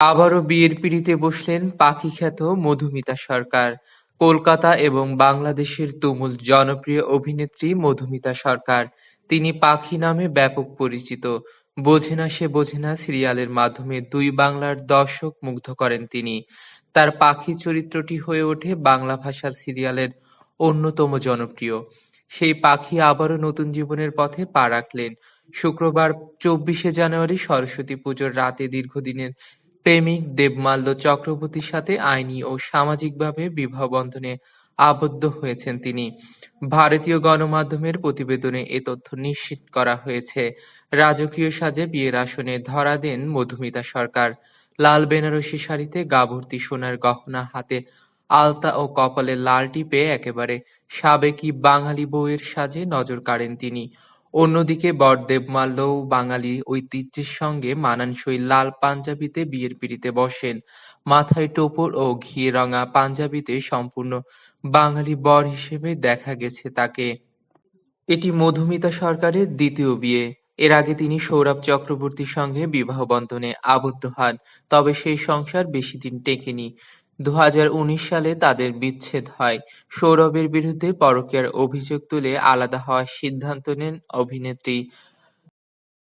আবারও বিয়ের পিঁড়িতে বসলেন পাখি-খ্যাত মধুমিতা সরকার। কলকাতা এবং বাংলাদেশের তুমুল জনপ্রিয় অভিনেত্রী মধুমিতা সরকার। তিনি পাখি নামে ব্যাপক পরিচিত। বোঝে না সে বোঝে না সিরিয়ালের মাধ্যমে দুই বাংলার দর্শক মুগ্ধ করেন তিনি। তার পাখি চরিত্রটি হয়ে ওঠে বাংলা ভাষার সিরিয়ালের অন্যতম জনপ্রিয়। সেই পাখি আবারও নতুন জীবনের পথে পা রাখলেন। শুক্রবার ২৪শে জানুয়ারি সরস্বতী পুজোর রাতে দীর্ঘদিনের প্রেমিক দেবমাল্য চক্রবর্তীর সাথে আইনি ও সামাজিকভাবে বিবাহবন্ধনে আবদ্ধ হয়েছেন তিনি। ভারতীয় গণমাধ্যমের প্রতিবেদনে এ তথ্য নিশ্চিত করা হয়েছে। রাজকীয় সাজে বিয়ের আসনে ধরা দেন মধুমিতা সরকার। লাল বেনারসি শাড়িতে গা ভর্তি সোনার গহনা, হাতে আলতা ও কপালে লাল টিপে একেবারে সাবেকি বাঙালি বউয়ের সাজে নজর কাড়েন তিনি। অন্যদিকে বর দেবমাল্যও বাঙালি ঐতিহ্যের সঙ্গে মানানসই লাল পাঞ্জাবিতে বিয়ের পিঁড়িতে বসেন। মাথায় টোপর ও ঘিয়ে রঙা পাঞ্জাবিতে সম্পূর্ণ বাঙালি বর হিসেবে দেখা গেছে তাকে। এটি মধুমিতা সরকারের দ্বিতীয় বিয়ে। এর আগে তিনি সৌরভ চক্রবর্তীর সঙ্গে বিবাহবন্ধনে আবদ্ধ হন, তবে সেই সংসার বেশিদিন টেকেনি। ২০১৯ সালে তাদের বিচ্ছেদ হয়। সৌরভের বিরুদ্ধে পরকীয়ার অভিযোগ তুলে আলাদা হওয়ার সিদ্ধান্ত নেন অভিনেত্রী।